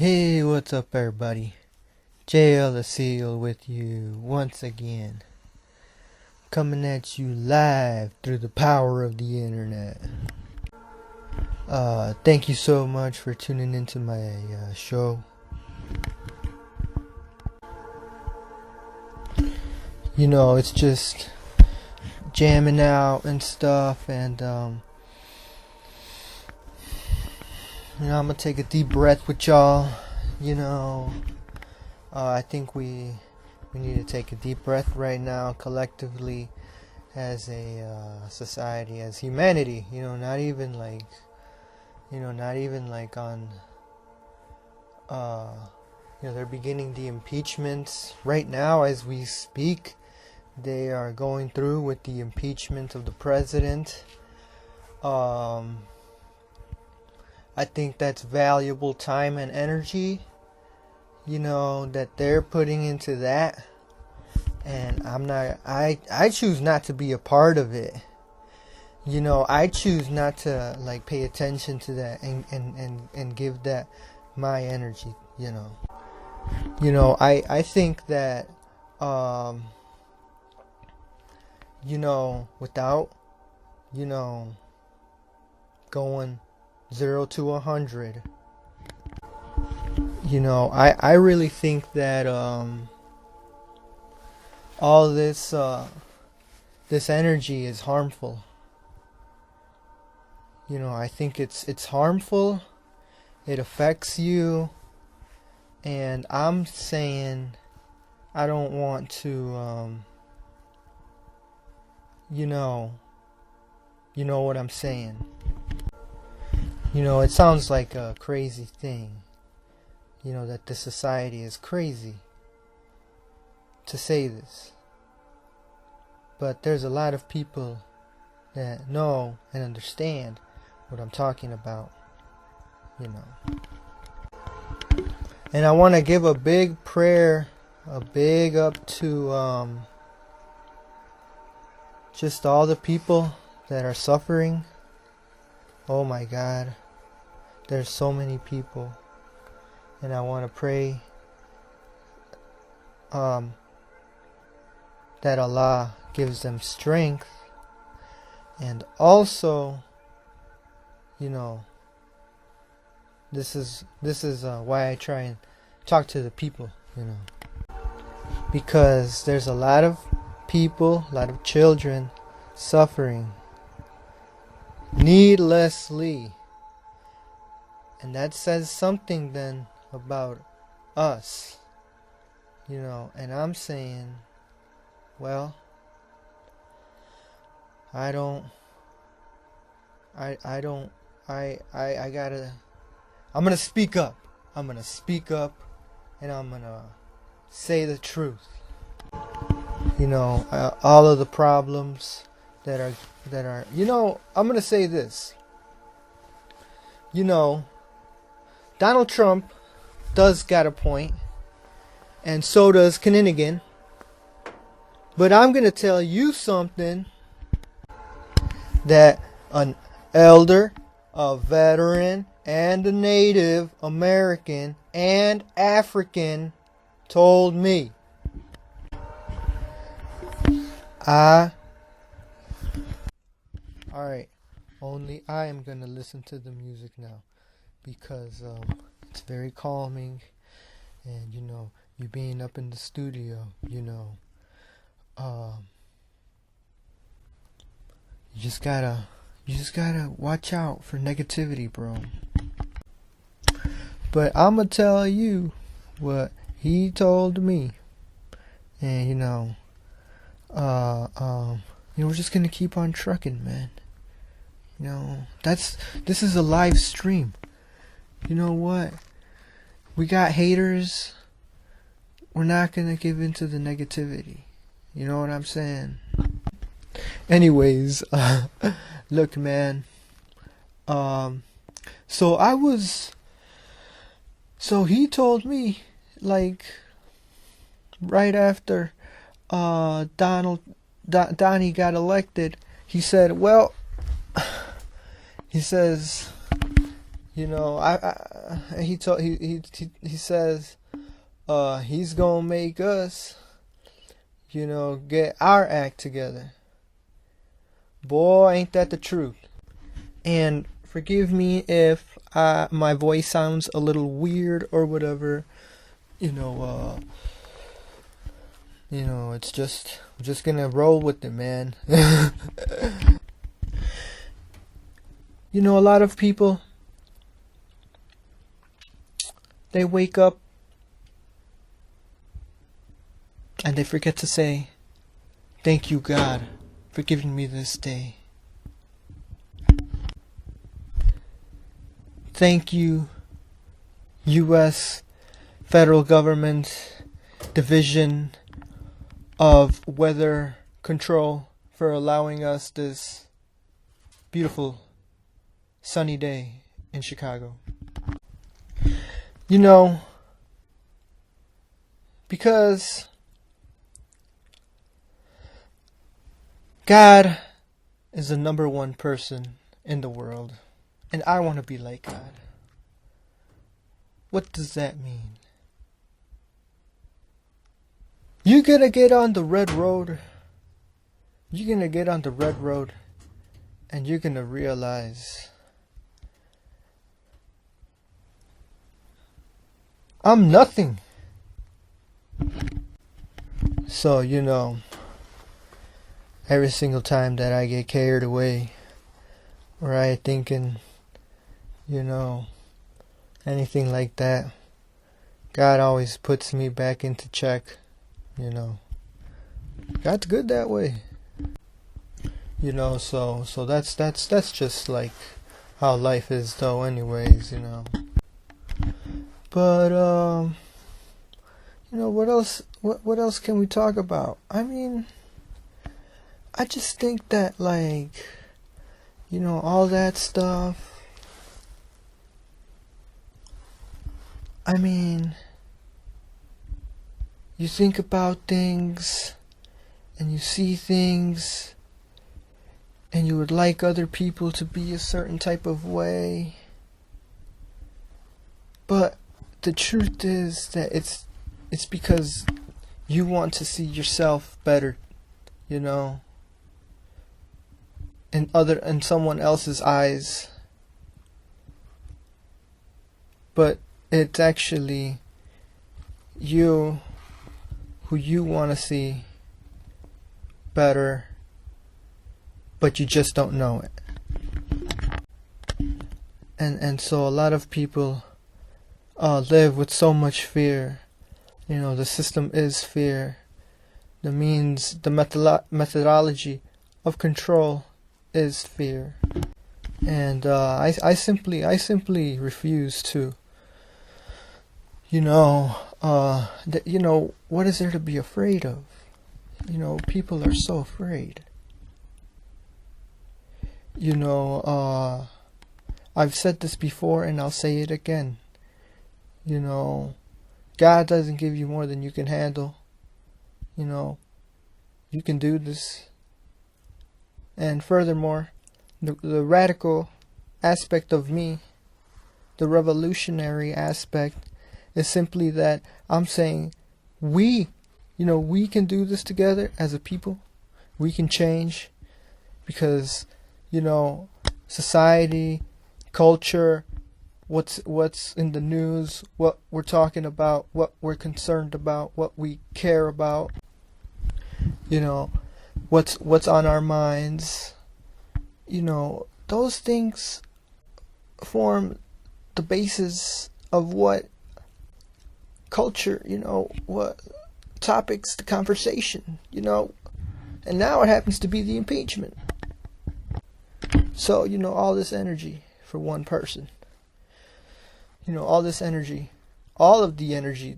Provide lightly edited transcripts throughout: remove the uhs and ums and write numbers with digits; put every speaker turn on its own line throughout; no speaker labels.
Hey, what's up, everybody? JL the Seal with you once again. Coming at you live through the power of the internet. Thank you so much for tuning into my show. You know, it's just jamming out and stuff, and I'm gonna take a deep breath with y'all. I think we need to take a deep breath right now, collectively, as a society, as humanity. Not even like on. They're beginning the impeachments right now as we speak. They are going through with the impeachment of the president. I think that's valuable time and energy, that they're putting into that. And I choose not to be a part of it. I choose not to pay attention to that and give that my energy, I think that, without, going 0 to 100, I really think that all this energy is harmful. I think it's harmful. It affects you, and I'm saying I don't want to you know what I'm saying. It sounds like a crazy thing, that this society is crazy to say this. But there's a lot of people that know and understand what I'm talking about, And I want to give a big prayer, a big up to just all the people that are suffering. Oh my God. There's so many people. And I want to pray that Allah gives them strength. And also, this is why I try and talk to the people, because there's a lot of people, a lot of children suffering needlessly. And that says something then about us, and I'm saying, well, I'm gonna speak up. I'm gonna speak up, and I'm gonna say the truth. All of the problems that are, I'm gonna say this. Donald Trump does got a point, and so does Kanigan. But I'm gonna tell you something that an elder, a veteran, and a Native American and African told me. Alright, only I am gonna listen to the music now, because it's very calming, and you being up in the studio, you just gotta watch out for negativity, bro. But I'm gonna tell you what he told me, and we're just gonna keep on trucking, man. This is a live stream. You know what? We got haters. We're not gonna give into the negativity. You know what I'm saying? Anyways, look, man. So he told me, right after Donnie got elected, he said, well, he says, he says he's gonna make us, get our act together. Boy, ain't that the truth. And forgive me if my voice sounds a little weird or whatever. It's just, we're just gonna roll with it, man. A lot of people, they wake up and they forget to say, "Thank you, God, for giving me this day. Thank you, U.S. Federal Government Division of Weather Control for allowing us this beautiful sunny day in Chicago." Because God is the number one person in the world, and I want to be like God. What does that mean? You're gonna get on the red road. You're gonna get on the red road, and you're gonna realize I'm nothing. So, every single time that I get carried away, or I thinking, anything like that, God always puts me back into check. God's good that way. So that's just like how life is, though, anyways. But what else? What else can we talk about? I mean, I just think that, all that stuff. I mean, you think about things, and you see things, and you would like other people to be a certain type of way. But the truth is that it's because you want to see yourself better, in someone else's eyes. But it's actually you who you want to see better, but you just don't know it. And so a lot of people live with so much fear. The system is fear. The methodology of control is fear. And I simply refuse to. What is there to be afraid of? People are so afraid. I've said this before and I'll say it again. God doesn't give you more than you can handle. You can do this. And furthermore, the radical aspect of me, the revolutionary aspect, is simply that I'm saying we can do this together as a people. We can change because, society, culture, what's in the news, what we're talking about, what we're concerned about, what we care about, what's on our minds, those things form the basis of what culture, what topics the conversation, and now it happens to be the impeachment. So, all this energy for one person. All this energy, all of the energy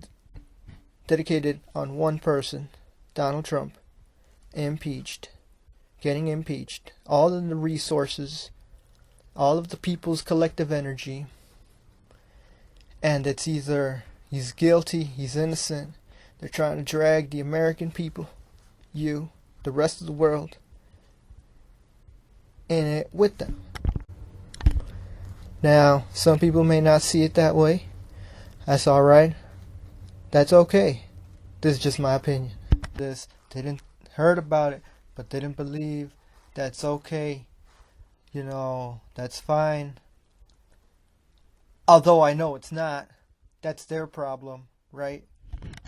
dedicated on one person, Donald Trump, getting impeached. All of the resources, all of the people's collective energy. And it's either he's guilty, he's innocent. They're trying to drag the American people, the rest of the world, in it with them. Now, some people may not see it that way. That's alright. That's okay. This is just my opinion. This didn't heard about it, but didn't believe. That's okay. That's fine. Although I know it's not. That's their problem, right?